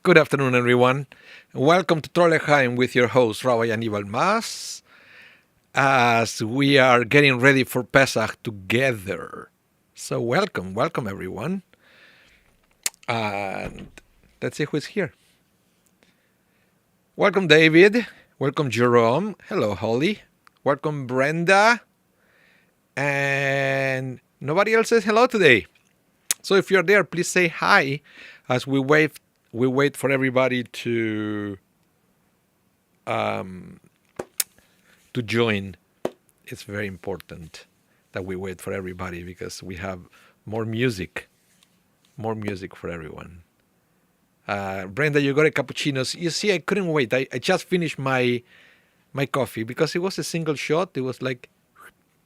Good afternoon, everyone. Welcome to Torah with your host, Rabbi Anibal, as we are getting ready for Pesach together. So welcome, everyone. And let's see who's here. Welcome, David. Welcome, Jerome. Hello, Holly. Welcome, Brenda. And nobody else says hello today. So if you're there, please say hi as we wait for everybody to join. It's very important that we wait for everybody because we have more music for everyone. Brenda, you got a cappuccino. You see, I couldn't wait. I just finished my coffee because it was a single shot. It was like,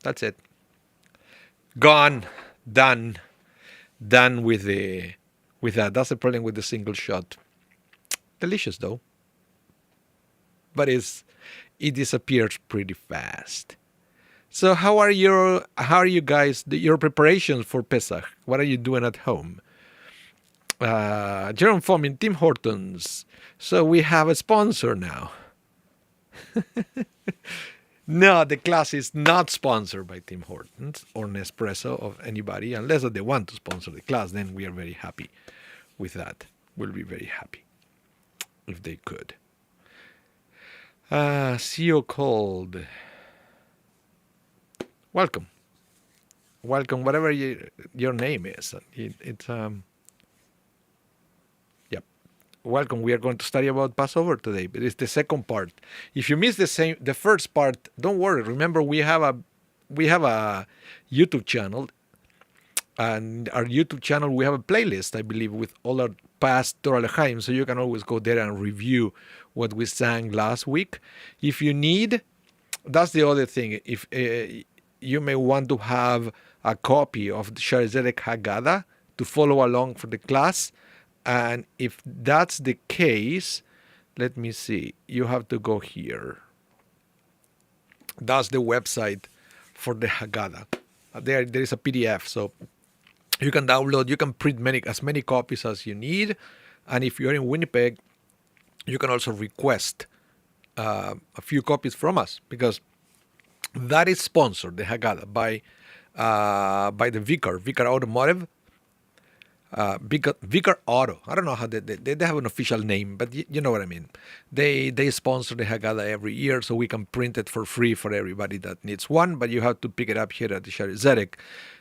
that's it. Gone, done with that. That's the problem with the single shot. Delicious though, but it disappears pretty fast. So how are you guys? Your preparations for Pesach? What are you doing at home? Jerome Fomin, Tim Hortons. So we have a sponsor now. No, the class is not sponsored by Tim Hortons or Nespresso of anybody, unless they want to sponsor the class. Then we are very happy with that. We'll be very happy if they could. CEO called. Welcome, whatever your name is. Yep. Welcome. We are going to study about Passover today, but it's the second part. If you miss the first part, don't worry. Remember, we have a YouTube channel, and our YouTube channel we have a playlist, I believe, with all our past Torah L'chaim, so you can always go there and review what we sang last week. If you need, that's the other thing. If you may want to have a copy of the Shaare Zedek Haggadah to follow along for the class. And if that's the case, let me see. You have to go here. That's the website for the Haggadah. There is a PDF, so you can download. You can print as many copies as you need. And if you're in Winnipeg, you can also request a few copies from us because that is sponsored, the Haggadah, by the Vicar Automotive. Vicar Auto. I don't know how they have an official name, but you know what I mean. They sponsor the Haggadah every year, so we can print it for free for everybody that needs one. But you have to pick it up here at the Shaare Zedek.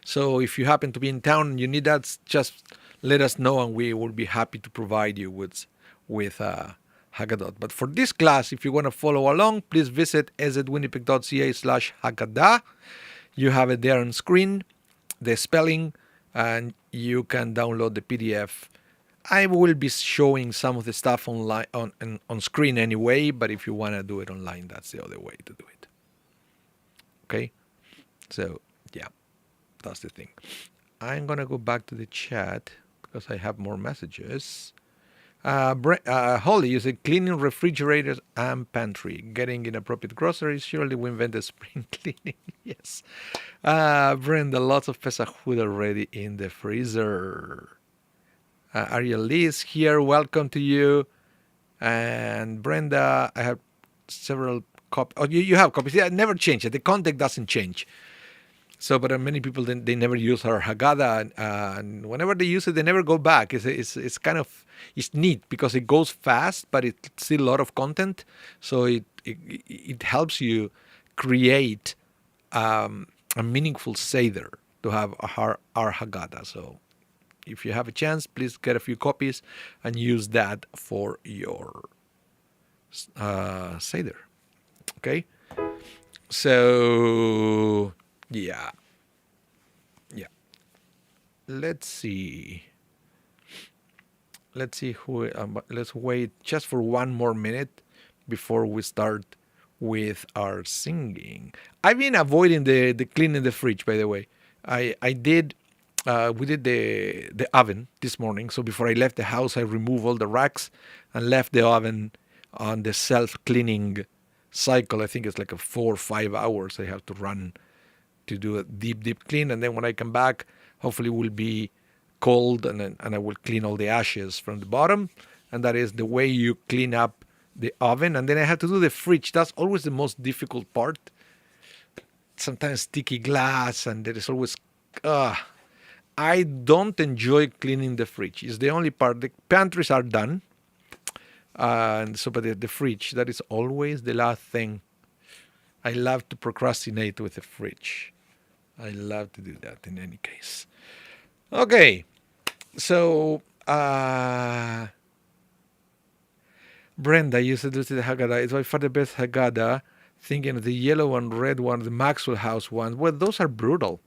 So if you happen to be in town and you need that, just let us know, and we will be happy to provide you with Haggadah. But for this class, if you want to follow along, please visit szwinnipeg.ca/Haggadah. You have it there on screen, the spelling, and you can download the PDF. I will be showing some of the stuff online on screen anyway, but if you want to do it online, that's the other way to do it. Okay? So, yeah, that's the thing. I'm going to go back to the chat because I have more messages. Holly, you said cleaning refrigerators and pantry, getting inappropriate groceries. Surely we invented spring cleaning. Yes. Brenda, lots of Pesach food already in the freezer. Ariel Liz here. Welcome to you. And Brenda, I have several copies. Oh, you have copies. Yeah, never change it. The content doesn't change. So, but many people they never use our Haggadah, and whenever they use it, they never go back. It's kind of neat because it goes fast, but it's still a lot of content. So it helps you create a meaningful seder to have our Haggadah. So, if you have a chance, please get a few copies and use that for your seder. Okay, so. Yeah. Let's see who. Let's wait just for one more minute before we start with our singing. I've been avoiding the cleaning the fridge. By the way, we did the oven this morning. So before I left the house, I removed all the racks and left the oven on the self-cleaning cycle. I think it's like 4 or 5 hours I have to run to do a deep clean, and then when I come back, hopefully it will be cold, and I will clean all the ashes from the bottom, and that is the way you clean up the oven. And then I have to do the fridge. That's always the most difficult part. Sometimes sticky glass, and there is always... I don't enjoy cleaning the fridge. It's the only part. The pantries are done. And so, but the fridge, that is always the last thing. I love to procrastinate with the fridge. I love to do that in any case. Okay, so Brenda used to do the Haggadah. It's by far the best Haggadah. Thinking of the yellow and red one, the Maxwell House ones. Well, those are brutal.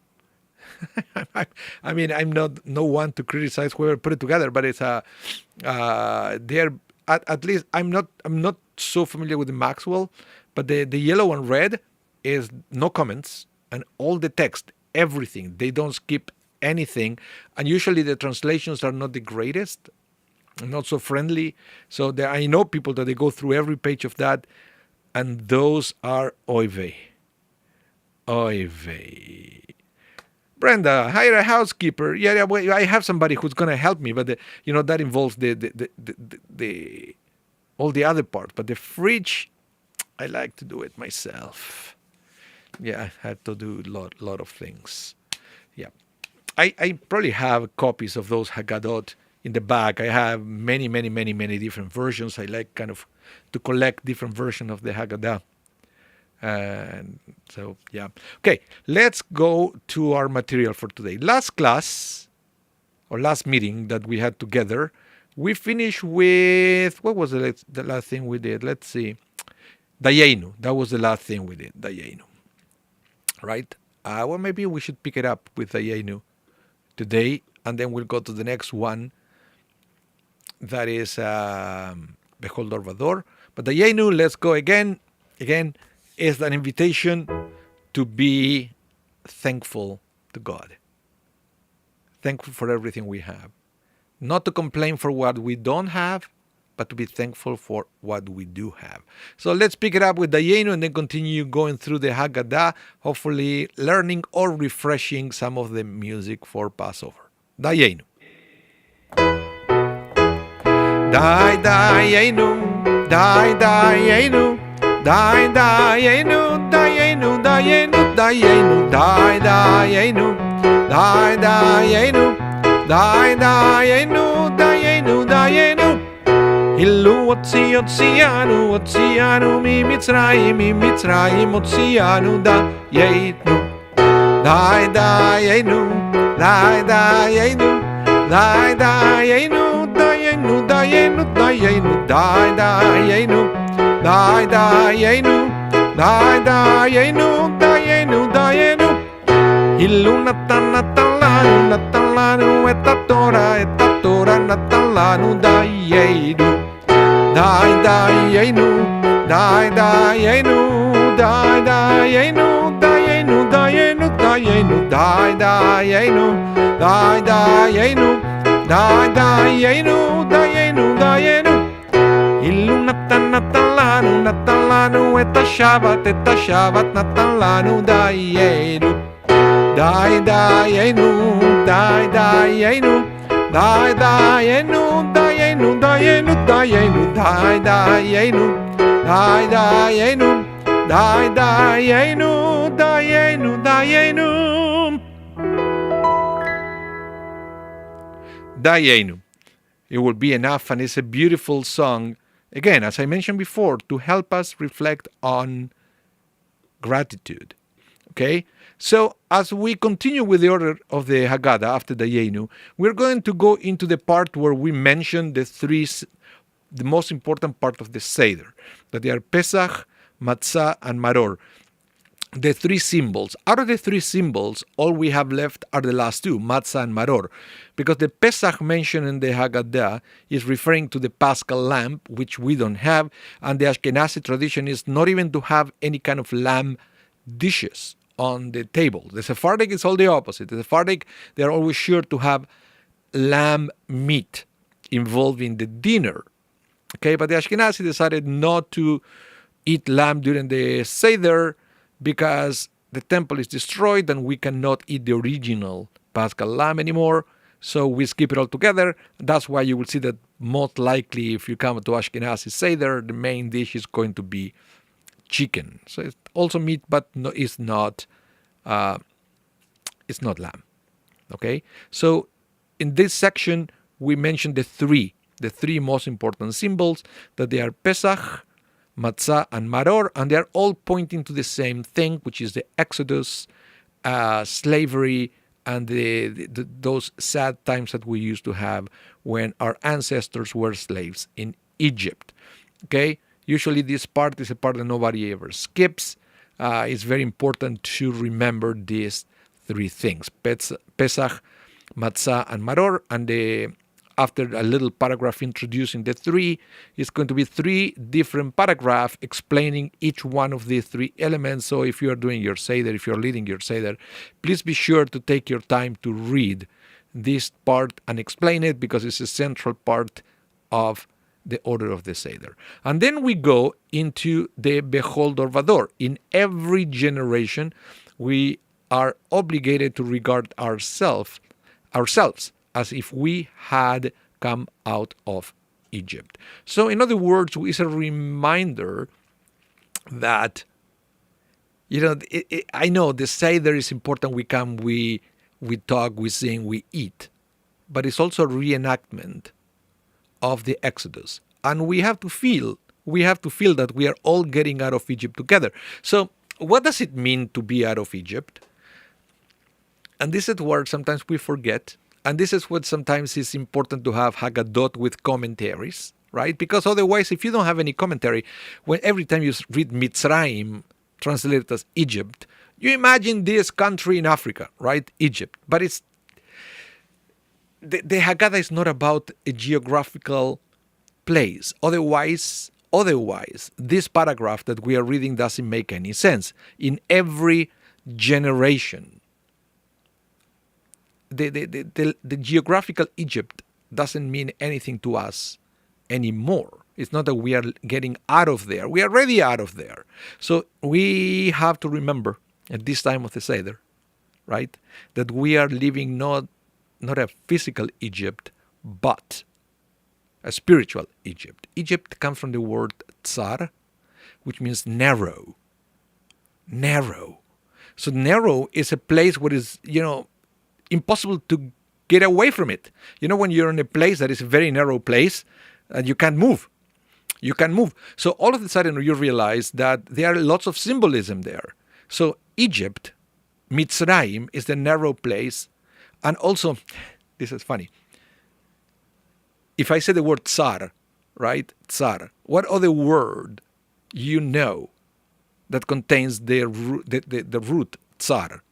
I mean, I'm not no one to criticize whoever put it together, but it's they're at least I'm not so familiar with the Maxwell, but the yellow and red is no comments and all the text, everything. They don't skip anything, and usually the translations are not the greatest, not so friendly. So I know people that they go through every page of that, and those are oy vey. Oy vey. Brenda, hire a housekeeper. Yeah, well, I have somebody who's going to help me, but that involves the all the other parts. But the fridge, I like to do it myself. Yeah, I had to do a lot of things. Yeah, I probably have copies of those Haggadot in the back. I have many different versions. I like kind of to collect different versions of the Haggadah. And so, yeah. Okay, let's go to our material for today. Last class, or last meeting that we had together, we finished with, what was the last thing we did? Let's see. Dayenu. That was the last thing we did, Dayenu. Right? Well, maybe we should pick it up with Dayenu today, and then we'll go to the next one. That is Behol Dor Vador. But Dayenu, let's go again. Again, is an invitation to be thankful to God. Thankful for everything we have. Not to complain for what we don't have, but to be thankful for what we do have. So let's pick it up with Dayenu and then continue going through the Haggadah, hopefully learning or refreshing some of the music for Passover. Dayenu. Dayenu, Dayenu. Die, Dayenu, Dayenu, Dayenu, Dayenu, die, Dayenu, die, Dayenu, die, Dayenu, Dayenu, Dayenu. Hillu Otzianu, Otzianu, mi Mitzrayim, Otzianu, Dayenu, die, Dayenu, die, Dayenu, die, Dayenu, Dayenu, Dayenu, Dayenu, die, Dayenu. Die, Dayenu, die, Dayenu, Dayenu, Dayenu. Hillu Natalanu, eta Torah, Natalanu, Dayenu. Die, Dayenu, die, Dayenu, die, Dayenu, Dayenu, Dayenu, Dayenu, die, Dayenu, die, Dayenu, die, Dayenu, Dayenu, Dayenu. Hillu Natalanu, eta Shabbat, Natalanu, Dayenu. Die, Dayenu, die, Dayenu, die, Dayenu, Dayenu, Dayenu, Dayenu, die, Dayenu, die, Dayenu, die, Dayenu, Dayenu, Dayenu. Dayenu. It will be enough, and it's a beautiful song. Again, as I mentioned before, to help us reflect on gratitude. Okay? So, as we continue with the order of the Haggadah after Dayenu, we're going to go into the part where we mention the most important part of the Seder, that they are Pesach, Matzah, and Maror. The three symbols. Out of the three symbols, all we have left are the last two, Matzah and Maror, because the Pesach mentioned in the Haggadah is referring to the Paschal lamb, which we don't have, and the Ashkenazi tradition is not even to have any kind of lamb dishes on the table. The Sephardic is all the opposite. The Sephardic, they are always sure to have lamb meat involved in the dinner. Okay, but the Ashkenazi decided not to eat lamb during the Seder, because the temple is destroyed and we cannot eat the original Paschal lamb anymore. So we skip it all together. That's why you will see that most likely if you come to Ashkenazi Seder, the main dish is going to be chicken. So it's also meat, but no, it's not lamb. Okay? So in this section, we mentioned the three most important symbols, that they are Pesach, Matzah, and Maror, and they are all pointing to the same thing, which is the Exodus, slavery, and those sad times that we used to have when our ancestors were slaves in Egypt. Okay? Usually this part is a part that nobody ever skips. It's very important to remember these three things: Pesach, Matzah, and Maror. And after a little paragraph introducing the three, it's going to be three different paragraphs explaining each one of the three elements. So if you are doing your Seder, if you're leading your Seder, please be sure to take your time to read this part and explain it, because it's a central part of the order of the Seder. And then we go into the Bechol Dor Vador. In every generation, we are obligated to regard ourselves as if we had come out of Egypt. So in other words, it's a reminder that, I know the Seder is important. We come, we talk, we sing, we eat. But it's also a reenactment of the Exodus. And we have to feel that we are all getting out of Egypt together. So what does it mean to be out of Egypt? And this is where sometimes we forget. And this is what sometimes is important to have Haggadah with commentaries, right? Because otherwise, if you don't have any commentary, when every time you read Mitzrayim, translated as Egypt, you imagine this country in Africa, right? Egypt. But it's the Haggadah is not about a geographical place. Otherwise, this paragraph that we are reading doesn't make any sense. In every generation, the geographical Egypt doesn't mean anything to us anymore. It's not that we are getting out of there. We are already out of there. So we have to remember at this time of the Seder, right, that we are living not a physical Egypt, but a spiritual Egypt. Egypt comes from the word tsar, which means narrow. Narrow. So narrow is a place where it's, impossible to get away from it. When you're in a place that is a very narrow place, you can't move. You can move. So all of a sudden you realize that there are lots of symbolism there. So Egypt, Mitzrayim, is the narrow place. And also, this is funny. If I say the word tsar, right? Tsar, what other word that contains the root tsar?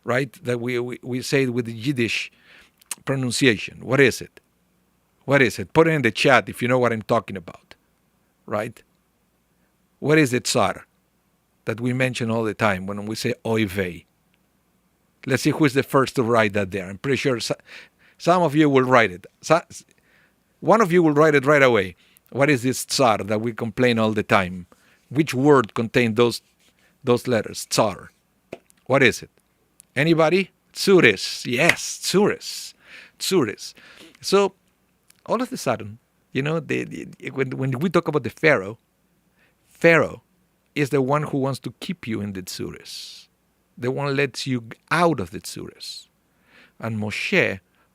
Right? That we say it with the Yiddish pronunciation. What is it? What is it? Put it in the chat if you know what I'm talking about. Right? What is the tsar that we mention all the time when we say oy vey? Let's see who is the first to write that there. I'm pretty sure some of you will write it. One of you will write it right away. What is this tsar that we complain all the time? Which word contains those letters? Tsar. What is it? Anybody? Tsuris. Yes, tsuris. Tsuris. So, all of a sudden, when we talk about the Pharaoh is the one who wants to keep you in the tsuris. The one lets you out of the tsuris. And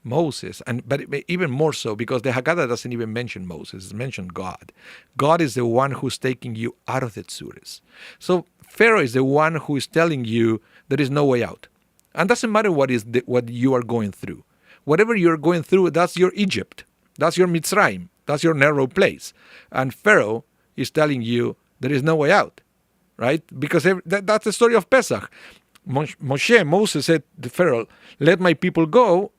Moses, but even more so, because the Haggadah doesn't even mention Moses, it mentions God. God is the one who's taking you out of the tsuris. So, Pharaoh is the one who is telling you there is no way out. And doesn't matter what you are going through. Whatever you're going through, that's your Egypt. That's your Mitzrayim. That's your narrow place. And Pharaoh is telling you there is no way out, right? Because that's the story of Pesach. Moses said to Pharaoh, let my people go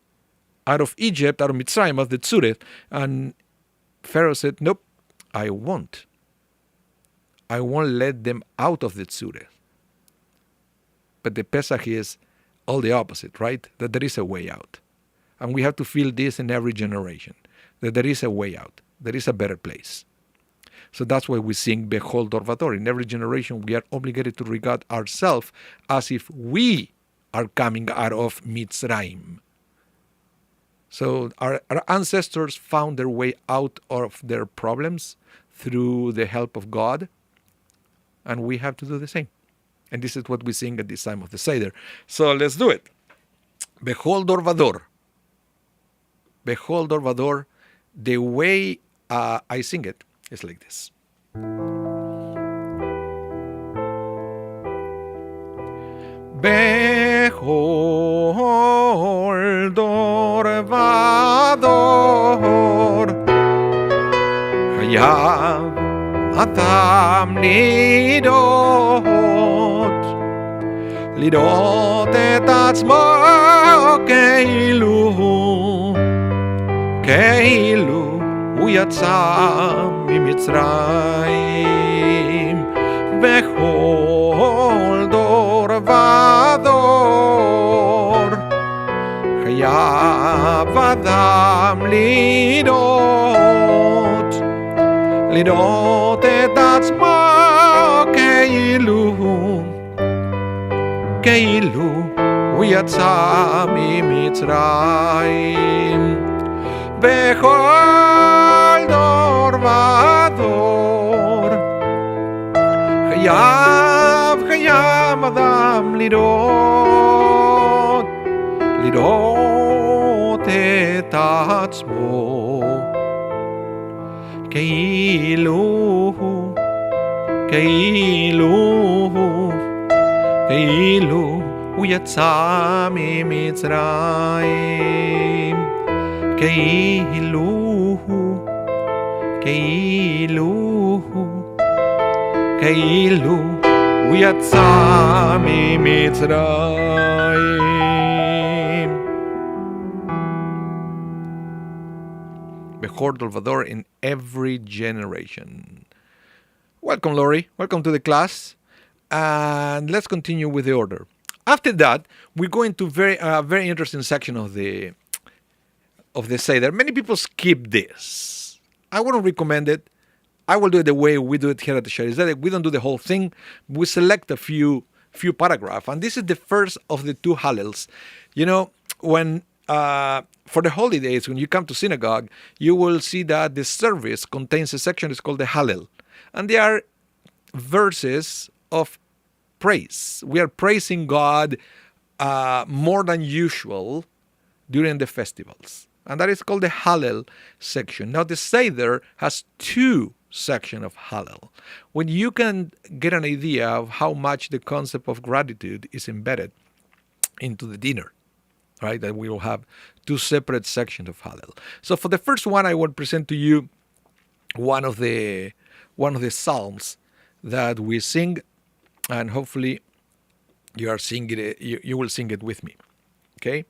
out of Egypt, out of Mitzrayim, out of the Tzuret. And Pharaoh said, nope, I won't. I won't let them out of the Tzuret. But the Pesach is all the opposite, right? That there is a way out. And we have to feel this in every generation, that there is a way out. There is a better place. So that's why we sing Bechol Dor Vador. In every generation, we are obligated to regard ourselves as if we are coming out of Mitzrayim. So our ancestors found their way out of their problems through the help of God, and we have to do the same. And this is what we sing at this time of the Seder. So let's do it. Behold Dor Vador. Behold Dor Vador. The way I sing it is like this. Behold Dor Vador. Hayav Adam lidot et atzmo כאילו הוא יצא ממצרים. בכל דור ודור חייב אדם לדות את עצמו כאילו הוא יצא ממצרים. בכל דור ודור חייב אדם לדות את עצמו כאילו הוא יצא ממצרים. כאילו הוא יצא ממצרים. Bechor Dolvador in every generation. Welcome, Lori. Welcome to the class. And let's continue with the order. After that, we're going to a very interesting section of the Seder. Many people skip this. I wouldn't recommend it. I will do it the way we do it here at the Shari Zedek. We don't do the whole thing. We select a few paragraphs. And this is the first of the two Hallels. You know, when for the holidays, when you come to synagogue, you will see that the service contains a section that's called the Hallel. And they are verses of praise. We are praising God more than usual during the festivals. And that is called the Hallel section. Now, the Seder has two sections of Hallel. When you can get an idea of how much the concept of gratitude is embedded into the dinner, right? That we will have two separate sections of Hallel. So for the first one, I will present to you one of the psalms that we sing, and hopefully you are singing it. You will sing it with me. Okay,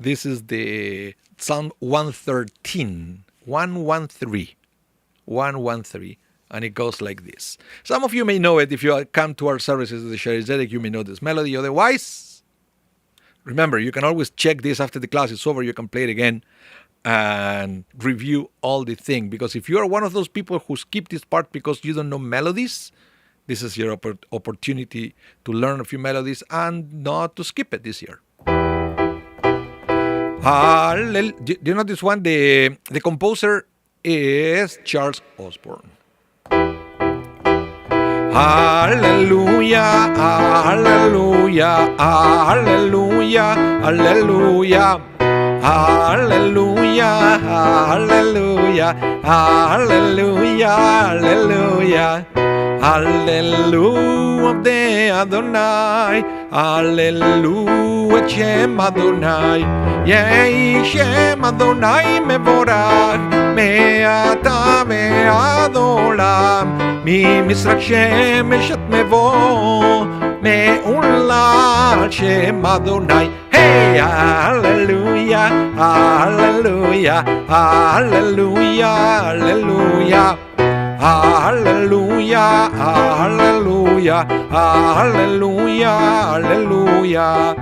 this is the Psalm 113, 113, and it goes like this. Some of you may know it if you come to our services at the Shari Zedek. You may know this melody. Otherwise, remember, you can always check this after the class is over. You can play it again and review all the thing. Because if you are one of those people who skip this part because you don't know melodies, this is your opportunity to learn a few melodies and not to skip it this year. Do you know this one? The composer is Charles Osborne. Hallelujah, hallelujah, hallelujah, hallelujah. Hallelujah, hallelujah, hallelujah, hallelujah. Hallelujah de Adonai, hallelujah Shem Adonai, Yei Shem Adonai mevorach, me'ata ve'ad olam, ממזרח שמש את מבוא, מעולה שם אדוני. Hey, hallelujah, hallelujah, hallelujah, hallelujah. Hallelujah, hallelujah, hallelujah, hallelujah.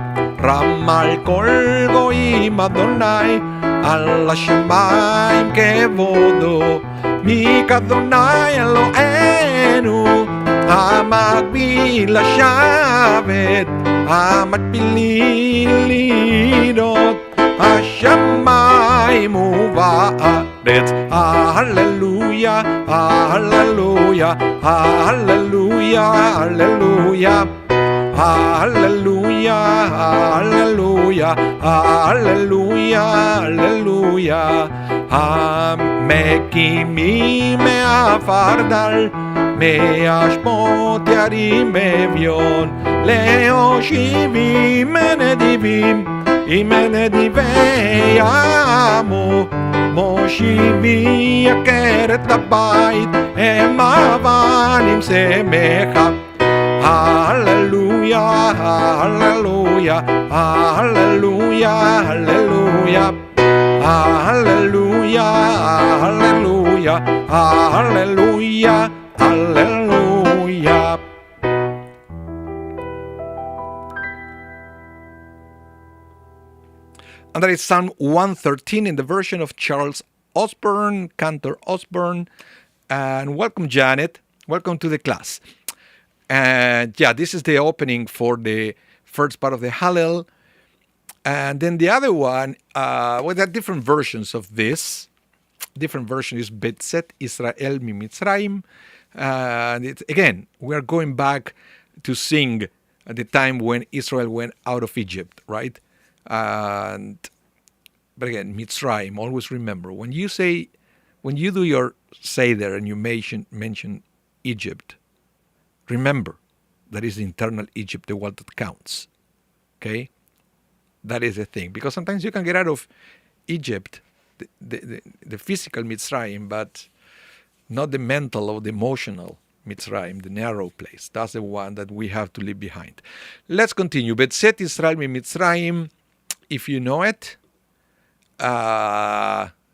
רמל כל גויים אדוני, על השמיים כבודו. מי כאדוני אלוהינו, המקביל לשבת, המקביל לילות. השמיים ובארץ. הללויה, הללויה, הללויה, הללויה. Halleluja, halleluja, halleluja, halleluja. המקימים מעפרדל, מהשמות ירים אביון, להושיבים נדיבים, עם נדיבי עמו, מושיבי עקרת הבית, הם אבנים שמחה. Hallelujah, hallelujah, hallelujah, hallelujah. Hallelujah, hallelujah, hallelujah, hallelujah. And that is Psalm 113 in the version of Charles Osborne, Cantor Osborne. And welcome, Janet. Welcome to the class. And yeah, this is the opening for the first part of the Hallel. And then the other one, there are different versions of this. Different version is Betzet Israel mi Mitzrayim. And again, we are going back to sing at the time when Israel went out of Egypt, right? But again, Mitzrayim, always remember, when you do your Seder and you mention Egypt, remember, that is the internal Egypt, the one that counts. Okay? That is the thing. Because sometimes you can get out of Egypt, the physical Mitzrayim, but not the mental or the emotional Mitzrayim, the narrow place. That's the one that we have to leave behind. Let's continue. Betzet Israel mi Mitzrayim. If you know it,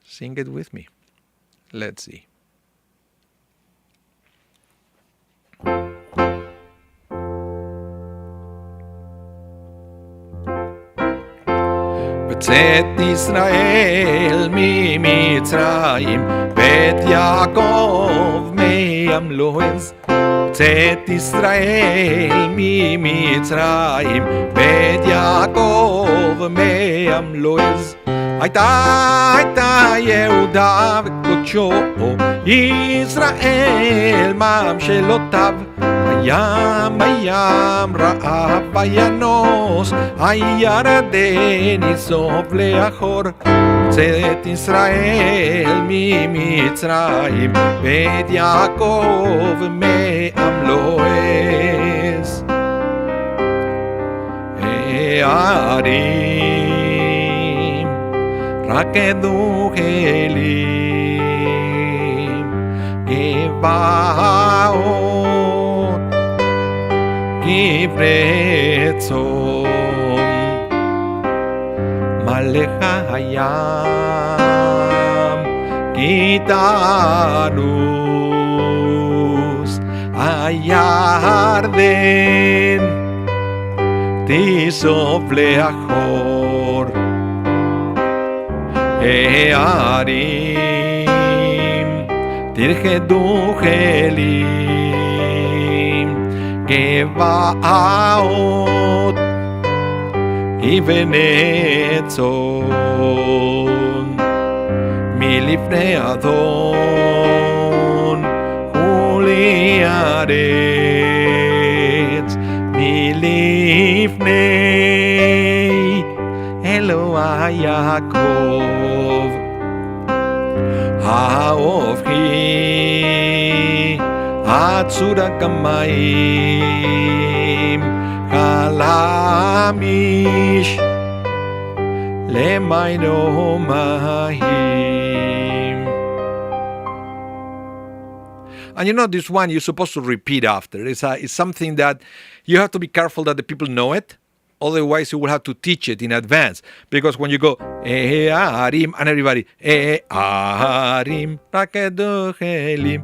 sing it with me. Let's see. בצאת ישראל ממצרים, בית יעקב מעמלוז. בצאת ישראל ממצרים, בית יעקב מעמלוז. הייתה יהודה וקודשו, ישראל ממשלותיו. הים רעב וינוס, הירדן יסוף לאחור. צאת ישראל ממצרים, בית יעקב מעמלוז. הערים רקדו כלים, גבעות כברי צום, מלך הים כתנוס, הירדן תיסוף לאחור. הערים תרקדו כלים, גבעות אבני צאן, מלפני אדון חולי ארץ, מלפני אלוהי יעקב. האופקי עצור הקמיים, חלמיש למיינו מים. And you know, this one you're supposed to repeat after. It's something that you have to be careful that the people know it. Otherwise, you will have to teach it in advance. Because when you go, Arim, and everybody, Arim, Rakedu Helim,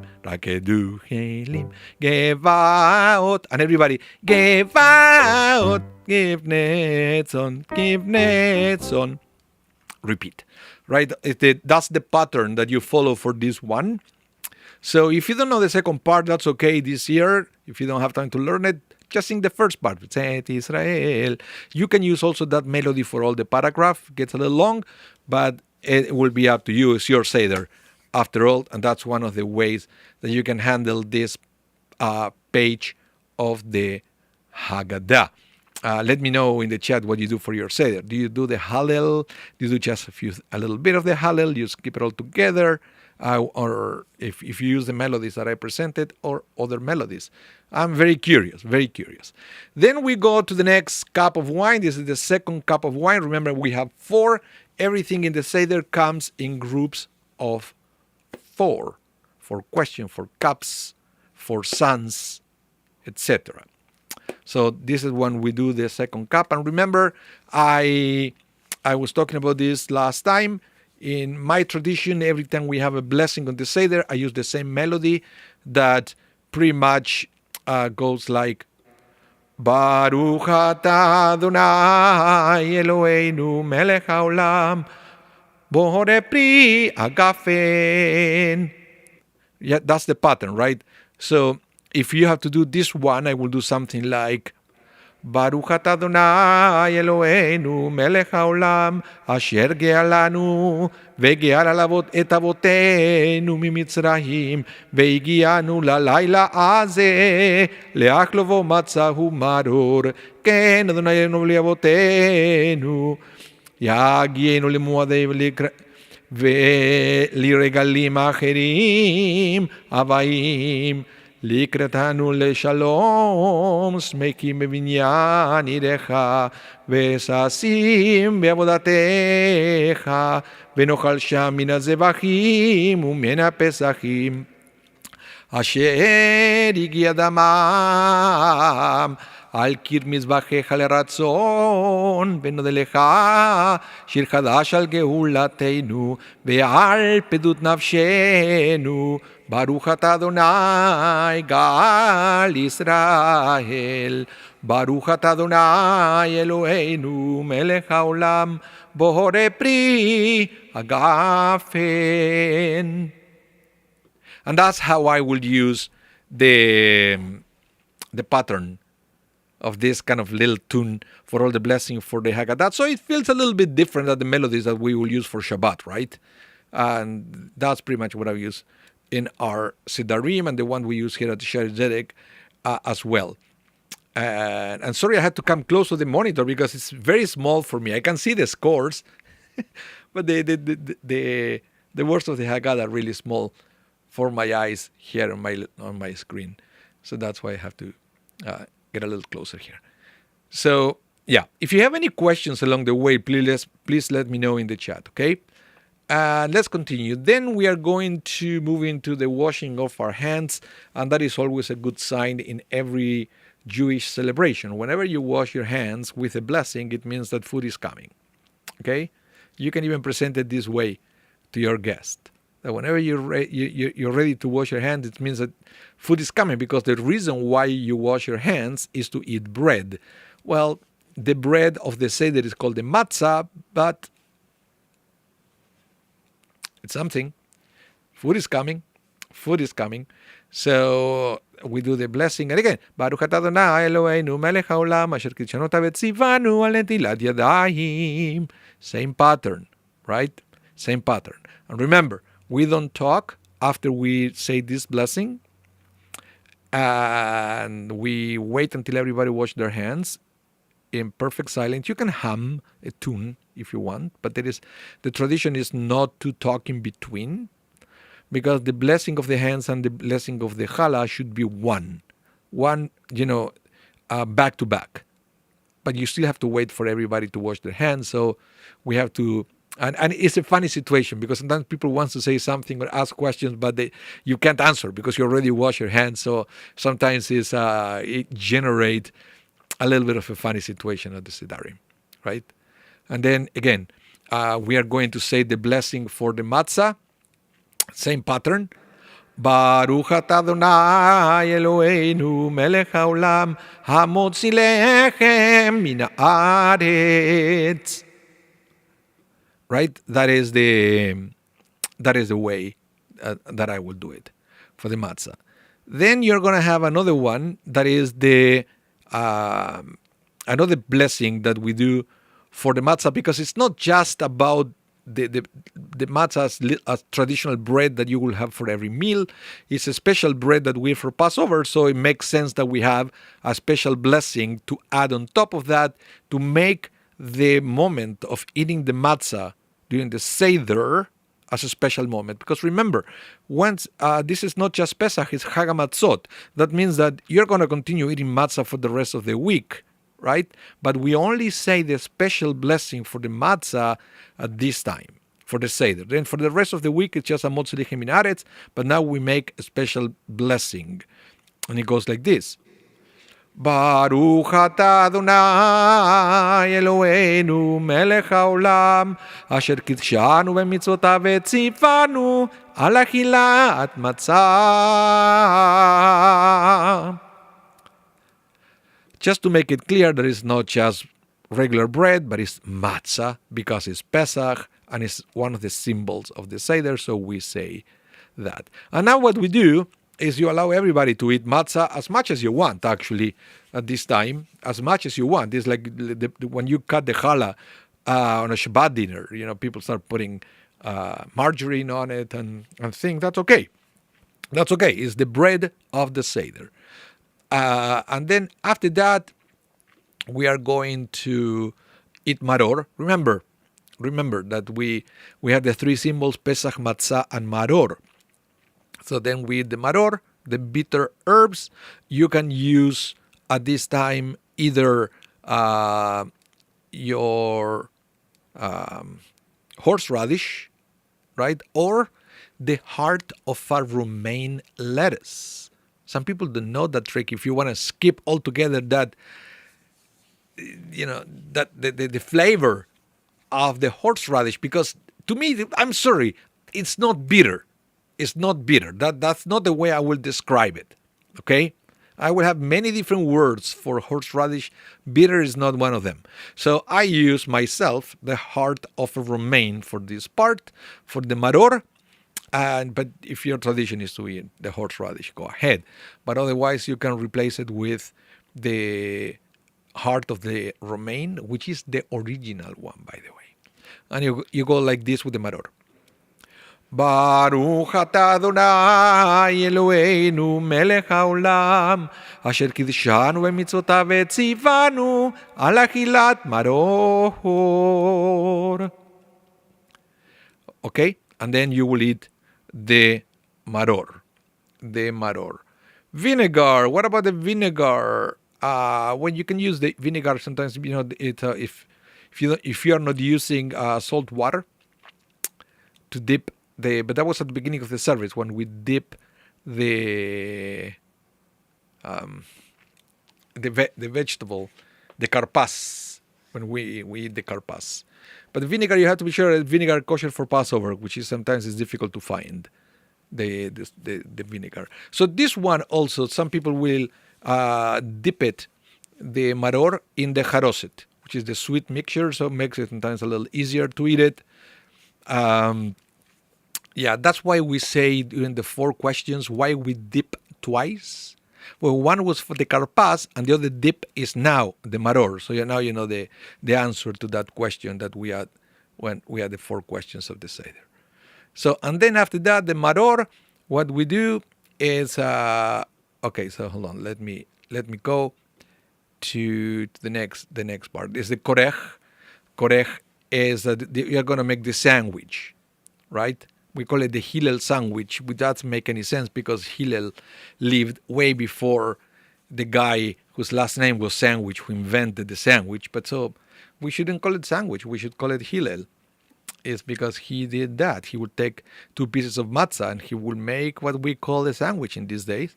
Gevaot, and everybody, Gevaot, give Netzon. Repeat. Right? That's the pattern that you follow for this one. So if you don't know the second part, that's okay this year. If you don't have time to learn it, just sing the first part. Israel. You can use also that melody for all the paragraph. It gets a little long, but it will be up to you. It's your Seder, after all, and that's one of the ways that you can handle this page of the Haggadah. Let me know in the chat what you do for your Seder. Do you do the Hallel? Do you do just a little bit of the Hallel? You skip it all together? Or if you use the melodies that I presented or other melodies. I'm very curious, very curious. Then we go to the next cup of wine. This is the second cup of wine. Remember, we have 4. Everything in the Seder comes in groups of 4. For question, for cups, for sons, etc. So this is when we do the second cup. And remember, I was talking about this last time. In my tradition, every time we have a blessing on the Seder, I use the same melody that pretty much goes like Baruch atah Adonai Eloheinu melech haolam borei pri agafen. Yeah, that's the pattern, right? So if you have to do this one, I will do something like Baruch atah Adonai Eloheinu melech haolam asher ge'alanu vege'al alavot et avotenu mimitzrayim והגיענו ללילה הזה לאכלו בו מצה ומרור כן אדוני אלוהינו לאבותינו יגיענו למועדי ולרגלים אחרים הבאים לקראתנו לשלום, שמחים בבניין עירך, וששים בעבודתך, ונאכל שם מן הזבחים ומן הפסחים, אשר הגיע דמם, על קיר מזבחיך לרצון, ונודה לך שיר חדש על גאולתנו, ועל פדות נפשנו, Baruch atah Adonai Gal Israel. Baruch atah Adonai Eloheinu melech haolam borei pri agafen. And that's how I will use the pattern of this kind of little tune for all the blessing for the Haggadah. So it feels a little bit different than the melodies that we will use for Shabbat, right? And that's pretty much what I use in our Sidarim and the one we use here at the Shari Zedek as well. And sorry I had to come close to the monitor because it's very small for me. I can see the scores, but the words of the Haggadah are really small for my eyes here on my screen. So that's why I have to get a little closer here. So yeah, if you have any questions along the way, please let me know in the chat, okay? Let's continue. Then we are going to move into the washing of our hands, and that is always a good sign in every Jewish celebration. Whenever you wash your hands with a blessing, it means that food is coming. Okay? You can even present it this way to your guest. That whenever you're ready to wash your hands, it means that food is coming, because the reason why you wash your hands is to eat bread. Well, the bread of the Seder is called the matzah, but it's something. Food is coming. Food is coming. So we do the blessing. And again, Baruch atah Adonai Eloheinu melech haolam asher kitshanotav etzivanu al netilat yadayim. Same pattern, right? Same pattern. And remember, we don't talk after we say this blessing. And we wait until everybody wash their hands in perfect silence. You can hum a tune if you want, but the tradition is not to talk in between, because the blessing of the hands and the blessing of the challah should be one, back to back. But you still have to wait for everybody to wash their hands. So we have to, and it's a funny situation, because sometimes people want to say something or ask questions, but you can't answer because you already washed your hands. So sometimes it generates a little bit of a funny situation at the Sidarim, right? And then again, we are going to say the blessing for the matzah. Same pattern. Baruch atah Adonai Eloheinu melech haolam hamotzi lechem min haaretz. Right? That is the way that I will do it for the matzah. Then you're going to have another one that is the another blessing that we do for the matzah, because it's not just about the matzah as traditional bread that you will have for every meal. It's a special bread that we have for Passover, so it makes sense that we have a special blessing to add on top of that to make the moment of eating the matzah during the Seder as a special moment. Because remember, once this is not just Pesach, it's Chag HaMatzot. That means that you're going to continue eating matzah for the rest of the week, right? But we only say the special blessing for the matzah at this time, for the Seder. Then for the rest of the week, it's just a Motzi Lechem Min Haaretz, but now we make a special blessing. And it goes like this. Baruch atah Adonai Eloheinu melech haolam asher kidshanu b'mitzvotav v'tzivanu al achilat matzah. Just to make it clear, there is not just regular bread, but it's matzah because it's Pesach and it's one of the symbols of the Seder, so we say that. And now what we do is you allow everybody to eat matzah as much as you want, actually, at this time, as much as you want. It's like when you cut the challah on a Shabbat dinner, people start putting margarine on it and think that's okay. That's okay. It's the bread of the Seder. And then after that, we are going to eat maror. Remember that we have the three symbols, Pesach, Matzah, and maror. So then we eat the maror, the bitter herbs. You can use at this time either your horseradish, right, or the heart of a romaine lettuce. Some people don't know that trick. If you want to skip altogether that, that the flavor of the horseradish, because to me, I'm sorry, it's not bitter. It's not bitter. That's not the way I will describe it. Okay? I will have many different words for horseradish. Bitter is not one of them. So I use myself the heart of a romaine for this part, for the maror. But if your tradition is to eat the horseradish, go ahead. But otherwise, you can replace it with the heart of the romaine, which is the original one, by the way. And you go like this with the maror. Baruch atah Adonai Eloheinu melech haolam asher kidshanu b'mitzvotav v'tzivanu al achilat maror. Okay? And then you will eat the maror. Vinegar. What about the vinegar? When you can use the vinegar, sometimes if you are not using salt water to dip but that was at the beginning of the service when we dip the vegetable, the karpas, when we eat the karpas. But the vinegar, you have to be sure that vinegar kosher for Passover, which is sometimes is difficult to find, the vinegar. So this one also, some people will dip it, the maror, in the haroset, which is the sweet mixture, so it makes it sometimes a little easier to eat it. That's why we say during the 4 questions, why we dip twice. Well, one was for the karpas, and the other dip is now the maror. So now you know the answer to that question that we had when we had the 4 questions of the Seder. So, and then after that, the maror, what we do is, so hold on, let me go to the next part. Is the korech. Korech is that you're going to make the sandwich, right? We call it the Hillel sandwich, which doesn't make any sense because Hillel lived way before the guy whose last name was Sandwich, who invented the sandwich. But so we shouldn't call it sandwich. We should call it Hillel. It's because he did that. He would take 2 pieces of matzah and he would make what we call a sandwich in these days.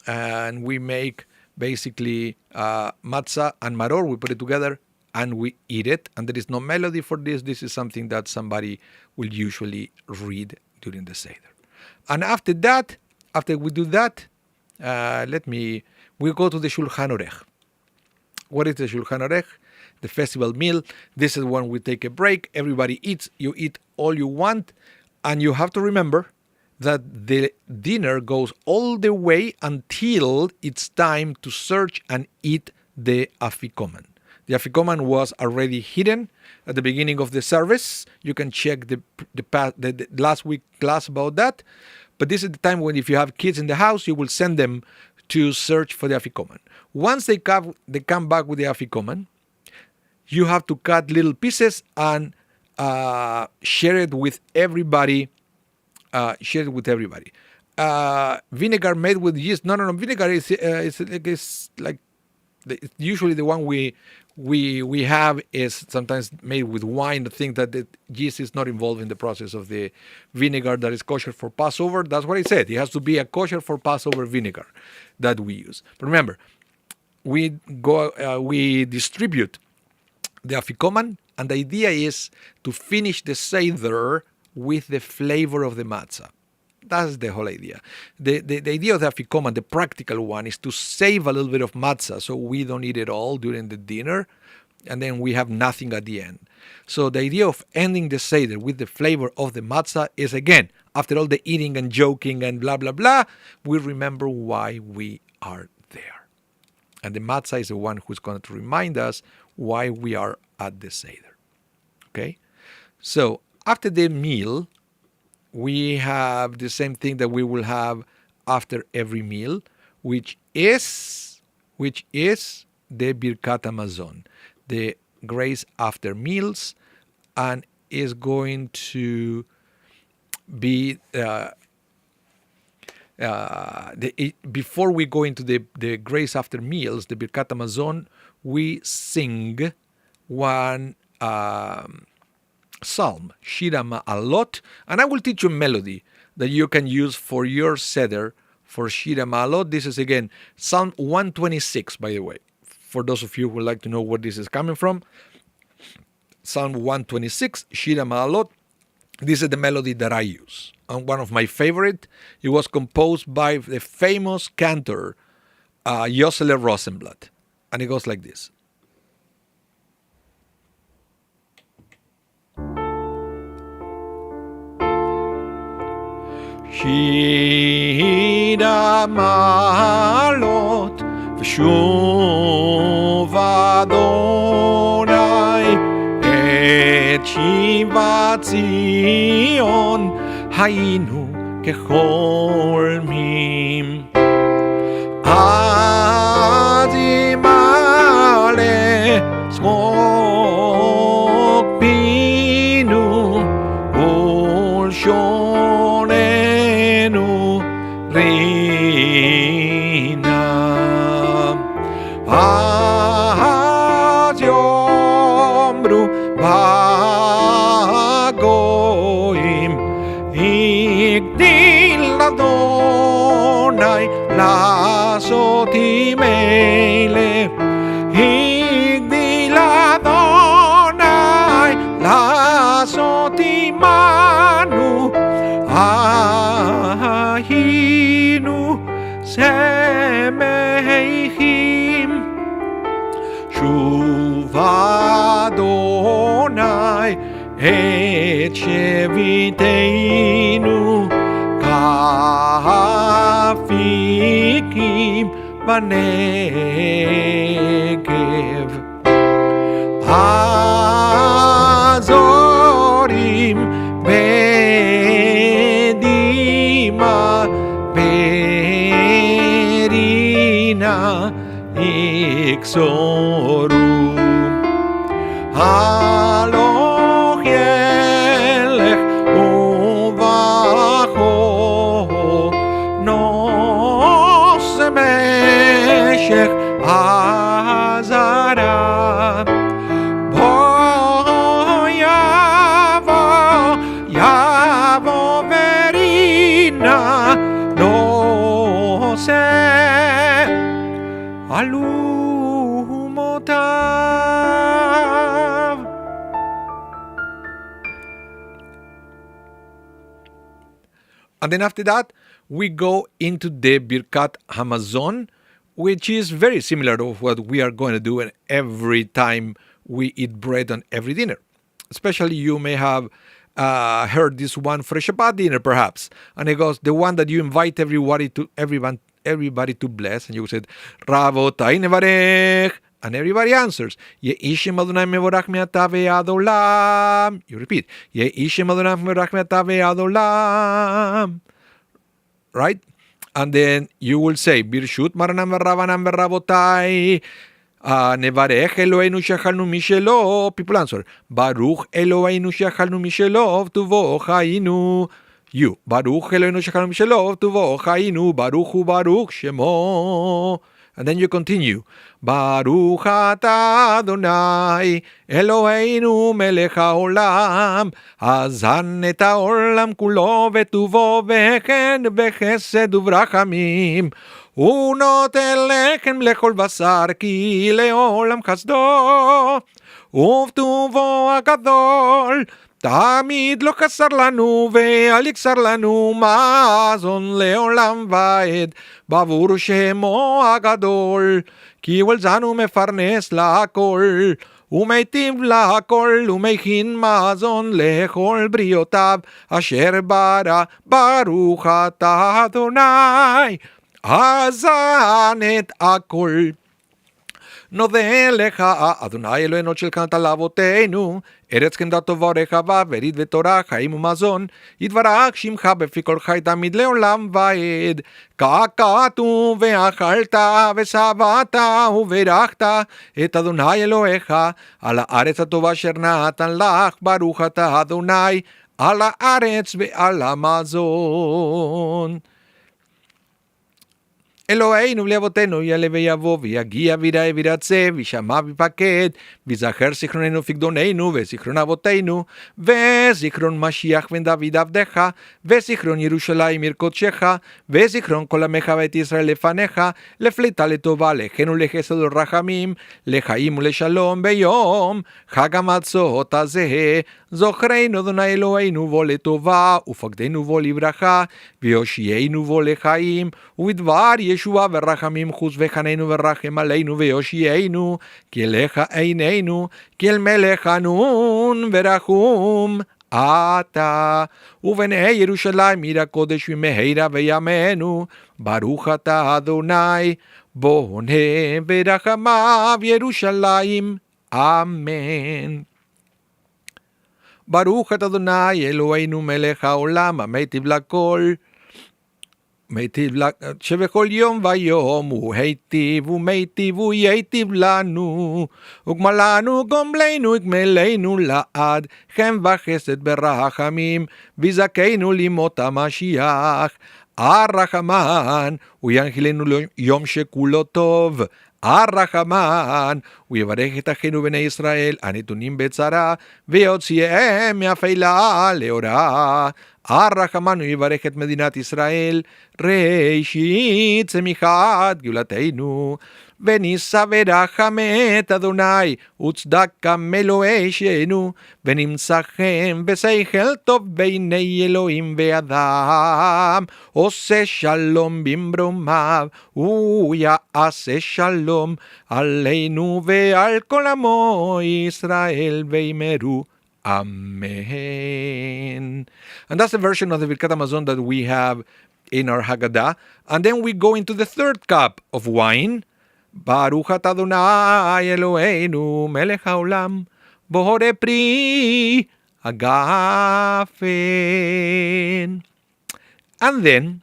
And we make basically matzah and maror. We put it together and we eat it. And there is no melody for this. This is something that somebody will usually read during the Seder. And after that, after we do that, we go to the Shulchan Orech. What is the Shulchan Orech? The festival meal. This is when we take a break. Everybody eats. You eat all you want. And you have to remember that the dinner goes all the way until it's time to search and eat the afikomen. The afikoman was already hidden at the beginning of the service. You can check the last week class about that. But this is the time when, if you have kids in the house, you will send them to search for the afikoman. Once they come back with the afikoman, you have to cut little pieces and share it with everybody. Vinegar made with yeast. No. Vinegar is like usually the one we have is sometimes made with wine. I think that the yeast is not involved in the process of the vinegar that is kosher for Passover. That's what I said. It has to be a kosher for Passover vinegar that we use. But remember, we distribute the afikoman, and the idea is to finish the seder with the flavor of the matzah. That's the whole idea. The idea of the afikoman, the practical one, is to save a little bit of matzah so we don't eat it all during the dinner, and then we have nothing at the end. So the idea of ending the seder with the flavor of the matzah is, again, after all the eating and joking and blah, blah, blah, we remember why we are there. And the matzah is the one who's going to remind us why we are at the seder. Okay? So after the meal, we have the same thing that we will have after every meal, which is the Birkat Hamazon, the grace after meals, and is going to be before we go into the grace after meals, the Birkat Hamazon, we sing one psalm, Shira Ma'alot, and I will teach you a melody that you can use for your seder for Shira Ma'alot. This is, again, Psalm 126, by the way, for those of you who would like to know where this is coming from. Psalm 126, Shira Ma'alot. This is the melody that I use, and one of my favorite. It was composed by the famous cantor Yosele Rosenblatt, and it goes like this. Shira Ma'alot v'shuv Adonai et shivat Zion hayinu kecholmim az imale smok binu ul shonenu rina az yomru bagoim igdil Adonai lasoti mele igdil Adonai lasoti manu ahinu semehim shuv Adonai et sheviteinu kafikim banegev azorim bedima berina iksoru Aloch yelech uvacho nos meshech azara bo yavo verina no se alumotav. And then after that, we go into the Birkat Hamazon, which is very similar to what we are going to do every time we eat bread on every dinner. Especially you may have heard this one for a Shabbat dinner, perhaps. And it goes, the one that you invite everybody to bless. And you said, Ravotai nevarech And everybody answers, Ye'ishem Adonai mevorach me'ata ve'ad olam. You repeat, Ye'ishem Adonai mevorach me'ata ve'ad olam. Right? And then you will say, Birshut Maranam v'Ravanam v'Ravotai, Nevarech Eloheinu shechalnu mishelo. People answer, Baruch Eloheinu shechalnu mishelo, tuvo chainu. You, Baruch Eloheinu shechalnu mishelo, tuvo chainu, Baruch hu Baruch shemo. And then you continue, Baruch atah Adonai, Eloheinu melech haolam, hazan et haolam kulo vetuvo v'chen v'chesed uvrachamim, unoten lechem lechol basar ki leolam chasdo, uvtuvo הגדול, תמיד לא חסר לנו ואל יחסר לנו מזון לעולם ועד בעבור שמו הגדול, כי הוא אלזנו מפרנס להכל ומיטיב להכל ומכין מזון לכל בריאותיו אשר ברא. ברוך אתה אדוני הזן את הכל. נודה לך, אדוני אלוהינו שהלקנת לאבותינו, ארץ קנדה טובה רחבה, וריד ותורה, חיים ומזון, יתברך שמך בפי כל חי תמיד לעולם ועד. ככתוב ואכלת ושבעת וברכת את אדוני אלוהיך, על הארץ הטובה אשר נתן לך, ברוך אתה אדוני, על הארץ ועל המזון. אלוהינו ולאבותינו יעלה ויבוא ויגיע ויראה וירצה וישמע ויפקד ויזכר זיכרוננו ופקדוננו וזיכרון אבותינו וזיכרון משיח בן דוד עבדך וזיכרון ירושלים עיר קודשך וזיכרון כל עמך ואת ישראל לפניך לפליטה לטובה לחן ולחסד ולרחמים לחיים ולשלום ביום חג המצות הזה. זוכרנו אדוני אלוהינו בו לטובה ופקדנו בו לברכה ויושיענו בו לחיים ובדבר ישועה ורחמים חוס וחננו ורחם עלינו ויושיענו כי אליך עינינו כי אל מלך חנון ורחום אתה ובני ירושלים עיר הקודש ומהרה וימינו. ברוך אתה אדוני בונה ברחמיו ירושלים אמן. ברוך אתה אדוני אלוהינו מלך העולם המיטיב לכל שבכל יום ויום הוא היטיב ומיטיב הוא ייטיב לנו וגמלנו גומלנו יגמלנו לעד חן וחסד ברחמים ויזכנו לימות המשיח. הרחמן הוא ינחילנו יום שכולו טוב. הרחמן הוא יברך את אחינו בני ישראל הנתונים בצרה ויוציאם מאפלה לאורה. הרחמן הוא יברך את מדינת ישראל ראשית צמיחת גאולתנו ונישא ורחמת אדוני וצדקה מאלוהינו ונמצא חן ושכל טוב בעיני אלוהים ואדם עושה שלום במרומיו הוא יעשה שלום עלינו ועל כל עמו ישראל ואמרו Amen. And that's the version of the Birkat Hamazon that we have in our Haggadah. And then we go into the third cup of wine. Baruch atah Adonai Eloheinu melech haolam borei pri hagafen. And then,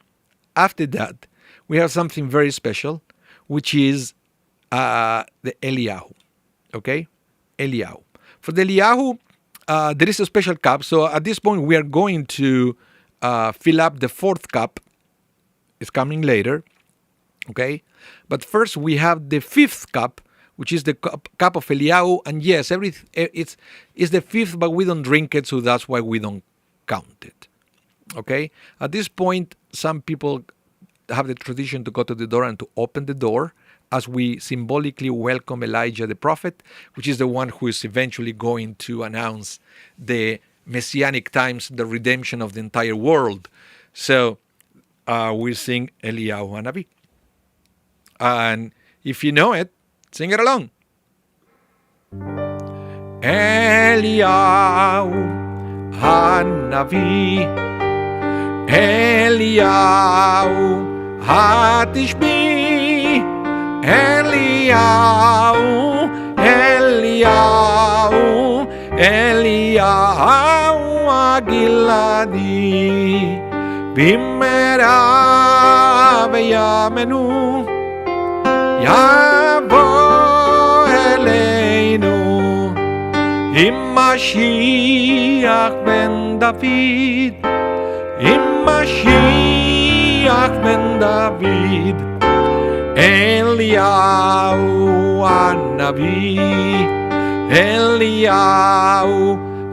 after that, we have something very special, which is the Eliyahu. Okay? Eliyahu. For the Eliyahu, there is a special cup. So at this point, we are going to fill up the fourth cup. It's coming later. Okay? But first, we have the fifth cup, which is the cup of Eliyahu. And yes, it's the fifth, but we don't drink it, so that's why we don't count it. Okay? At this point, some people have the tradition to go to the door and to open the door as we symbolically welcome Elijah the prophet, which is the one who is eventually going to announce the messianic times, the redemption of the entire world. So we sing Eliyahu Hanavi. And if you know it, sing it along. Eliyahu Hanavi, Eliyahu Hatishbi, Eliyahu, Eliyahu, Eliyahu Agiladi, Bimera veyamenu, Yavo Eleinu, Mashiach ben David, Mashiach ben David, Eliyahu Hanavi, Eliyahu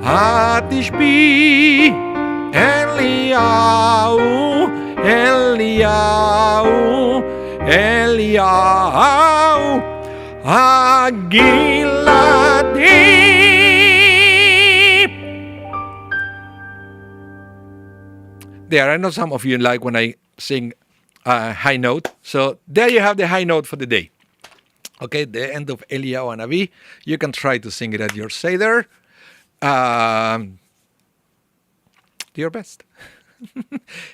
Hatishbi, Eliyahu, Eliyahu, Eliyahu Hagiladi. There, I know some of you like when I sing high note. So there you have the high note for the day. Okay, the end of Eliyahu Hanavi. You can try to sing it at your Seder. Do your best.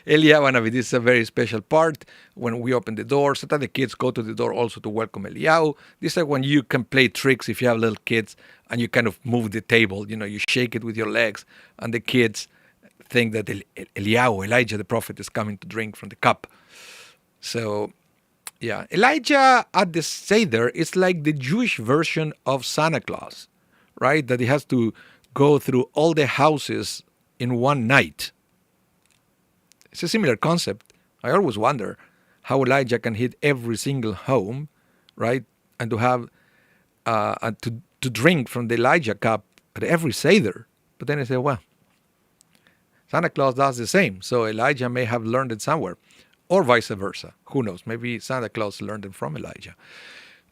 Eliyahu Hanavi, this is a very special part when we open the door. Sometimes the kids go to the door also to welcome Eliyahu. This is when you can play tricks if you have little kids and you kind of move the table. You know, you shake it with your legs and the kids think that Eliyahu, Elijah the prophet, is coming to drink from the cup. So, yeah, Elijah at the Seder is like the Jewish version of Santa Claus, right? That he has to go through all the houses in one night. It's a similar concept. I always wonder how Elijah can hit every single home, right? And to have to drink from the Elijah cup at every Seder. But then I say, well, Santa Claus does the same. So Elijah may have learned it somewhere. Or vice versa. Who knows? Maybe Santa Claus learned it from Elijah.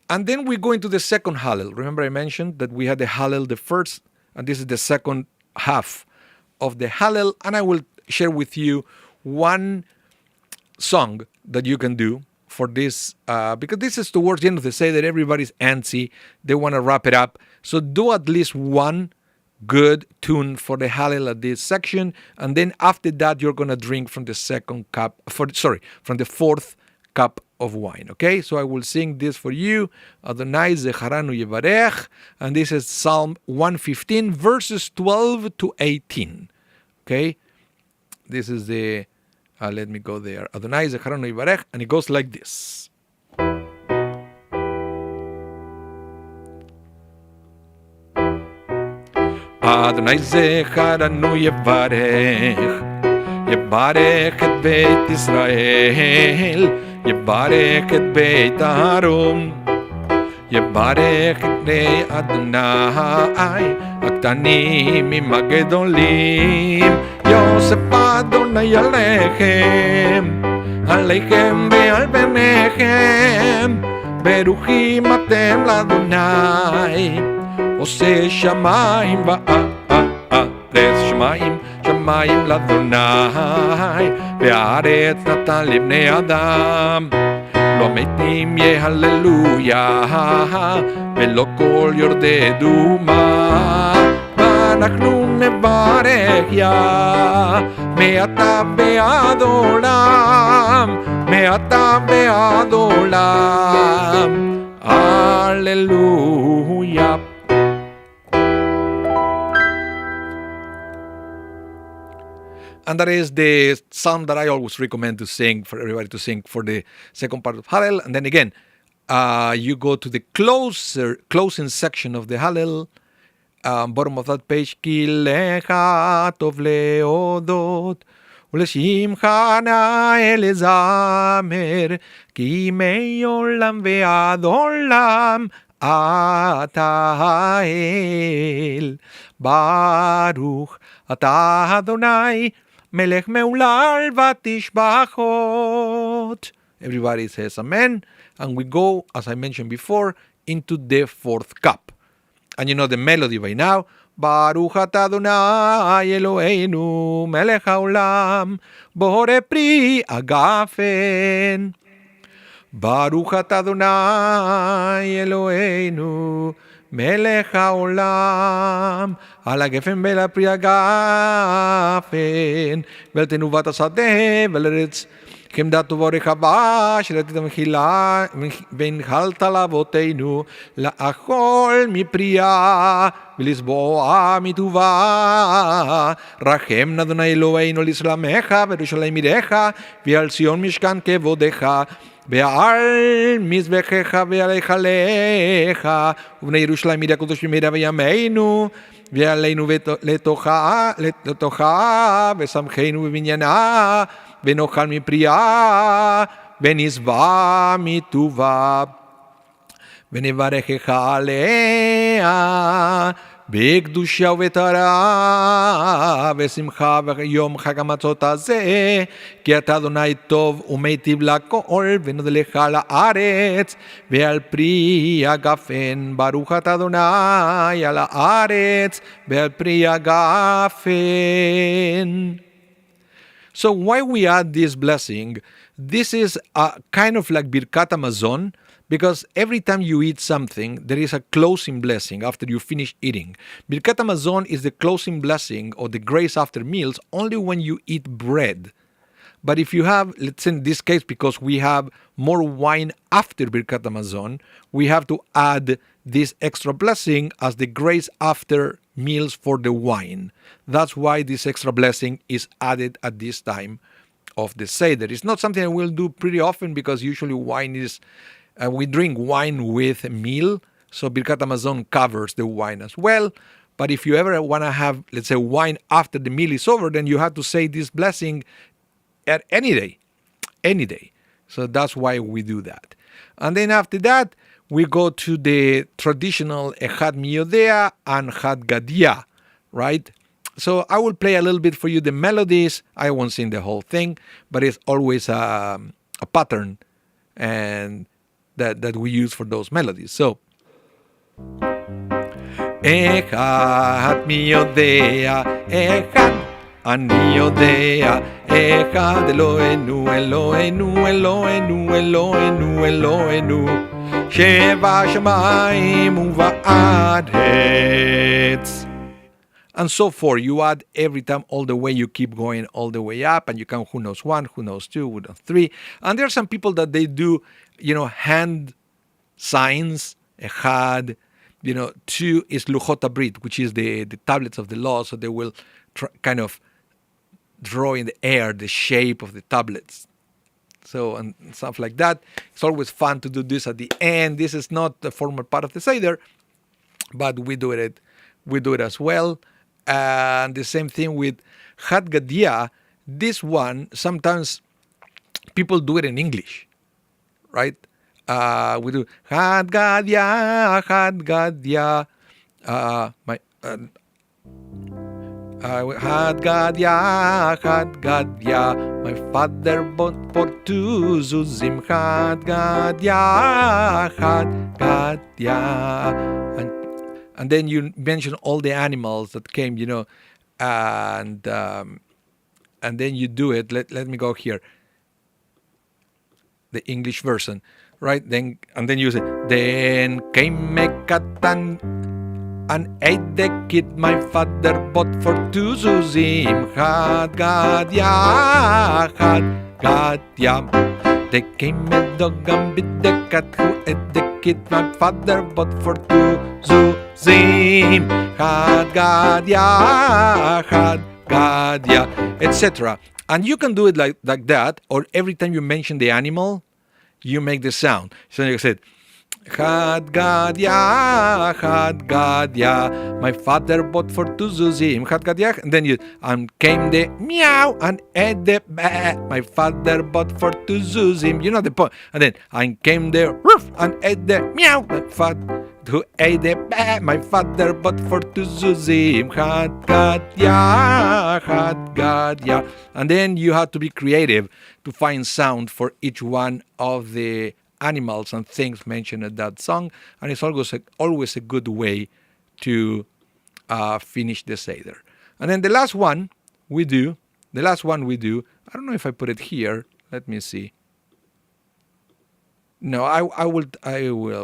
And then we go into the second Hallel. Remember I mentioned that we had the Hallel, the first, and this is the second half of the Hallel. And I will share with you one song that you can do for this, because this is towards the end of the Seder. Everybody's antsy. They want to wrap it up. So do at least one good tune for the Hallel at this section, and then after that you're gonna drink from the from the fourth cup of wine. Okay, so I will sing this for you. Adonai Zecharanu Yevarech, and this is Psalm 115, verses 12 to 18. Okay, this is the. Let me go there. Adonai Zecharanu Yevarech, and it goes like this. Adonai Zecharanu Yevarech, Yevarech et Beit Israel, Yevarech et Beit Aharon, Yevarech et Bnei Adonai, Aktanim im Hagedolim, Yosef Adonai Alechem, Alechem ve'al benechem, Beruchim atem l'Adonai, עושה שמיים וארץ, שמיים לאדוני, והארץ נתן לבני אדם. לא מתים יהללויה, ולא כל יורדי דומה. ואנחנו נברך יה, מעתה ועד עולם, מעתה ועד עולם. הללויה. And that is the psalm that I always recommend to sing, for everybody to sing for the second part of Hallel. And then again, you go to the closing section of the Hallel, bottom of that page. Ki lecha tov leodot, uleshimcha na'el lezamer, ki me'olam ve'ad olam ata el. Baruch ata Adonai, Melech meulal vatishbachot. Everybody says amen. And we go, as I mentioned before, into the fourth cup. And you know the melody by now. Baruch ata Adonai Eloheinu, Melech haolam, Bore pri agafen. Baruch ata Adonai Eloheinu, Melech haolam, על הגפן ולפרי הגפן, ולתנובת השדה ולארץ חמדת וברחבה, שרתת המחילה, והנחלת לאבותינו, לאכול מפריה, ולשבוע מטובה. רחם נא אדוני אלוהינו לישראל וירושלים עירך, ועל ציון משכן כבודך. ועל מזבחיך ועל היכליך, ובני ירושלים עיר הקדוש במהרה בימינו, ועלינו לתוכה, ושמחנו בבניינה, ונאכל מפריה, ונשבע מטובה, ונברכך עליה, בקדושה ובטהרה, ושמחה ביום חג המצות הזה, כי אתה אדוני טוב ומיטיב לכל, ונודה לך על הארץ, ועל פרי הגפן. ברוך אתה אדוני על הארץ, ועל פרי הגפן. So why we add this blessing? This is a kind of like Birkat Hamazon, because every time you eat something, there is a closing blessing after you finish eating. Birkat Hamazon is the closing blessing or the grace after meals only when you eat bread. But if you have, let's say in this case, because we have more wine after Birkat Hamazon, we have to add this extra blessing as the grace after meals for the wine. That's why this extra blessing is added at this time of the Seder. It's not something I will do pretty often because usually wine is, we drink wine with a meal, so Birkat Hamazon covers the wine as well. But if you ever want to have, let's say, wine after the meal is over, then you have to say this blessing at any day. So that's why we do that. And then after that, we go to the traditional Echad Miyodea and Haggadah, right? So I will play a little bit for you the melodies. I won't sing the whole thing, but it's always a pattern and that we use for those melodies. So, Echad Miyodea, Echad Ani Yodea, Echad Eloheinu, Eloheinu, Eloheinu, Eloheinu, Eloheinu, Sheva Shamayim Uva'aretz. And so forth. You add every time all the way, you keep going all the way up, and you count who knows one, who knows two, who knows three. And there are some people that they do, hand signs, Echad, two is Luchot HaBrit, which is the tablets of the law, so they will kind of draw in the air the shape of the tablets. So, and stuff like that. It's always fun to do this at the end. This is not the formal part of the Seder, but we do it as well. And the same thing with Haggadah. This one, sometimes people do it in English, right? We do Haggadah, Haggadah, Haggadah, Haggadah, my father bought for two zuzim, Haggadah, Haggadah. And then you mention all the animals that came, and then you do it. Let me go here. The English version, right? And then you say, then came a katan and ate the kid my father bought for two zuzim, Haggadah, Haggadah. There came a dog and bit the cat who ate the kid my father bought for two zuzim, Haggadah, Haggadah, etc. And you can do it like that, or every time you mention the animal, you make the sound. So you said, Haggadah, Haggadah, my father bought for two zuzim, Haggadah, and then came the meow and ate the bah, my father bought for two zuzim, the point. And then came the roof and ate the meow, my father who ate the bah, my father bought for two zuzim, Haggadah, Haggadah. And then you have to be creative to find sound for each one of the animals and things mentioned in that song, and it's always a good way to finish the Seder. And then the last one we do, I don't know if I put it here, let me see. No, I will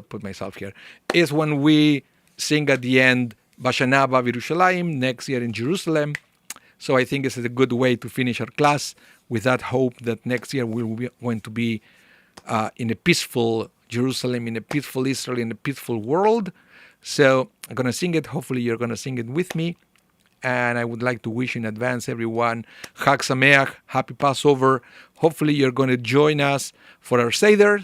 put myself here, is when we sing at the end, Bashana Haba Yerushalayim, next year in Jerusalem, So I think it's a good way to finish our class with that hope that next year we're going to be in a peaceful Jerusalem, in a peaceful Israel, in a peaceful world. So I'm going to sing it. Hopefully you're going to sing it with me. And I would like to wish in advance everyone Chag Sameach, happy Passover. Hopefully you're going to join us for our Seder,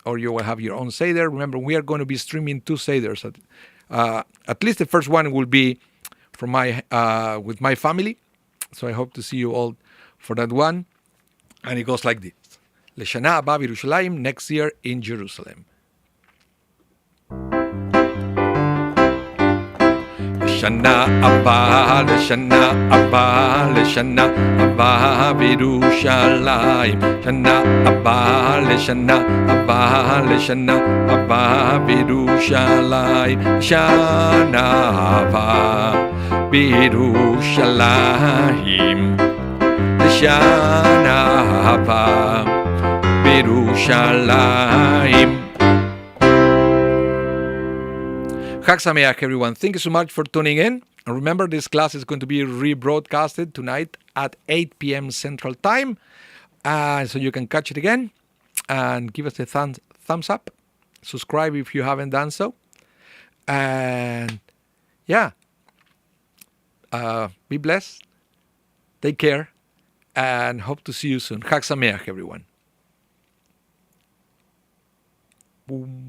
or you will have your own Seder. Remember, we are going to be streaming 2 Seders. At least the first one will be from with my family. So I hope to see you all for that one. And it goes like this. Leshana Abba Yerushalayim, next year in Jerusalem. Leshana Abba, Leshana Abba, Leshana Abba Yerushalayim. Shana Abba, Leshana Abba, Leshana Abba Yerushalayim. Shana Abba Yerushalayim. Leshana Abba Yerushalayim. Chag Sameach, everyone. Thank you so much for tuning in. And remember, this class is going to be rebroadcasted tonight at 8 p.m. Central Time. So you can catch it again. And give us a thumbs up. Subscribe if you haven't done so. And yeah. Be blessed. Take care. And hope to see you soon. Chag Sameach, everyone. Boom.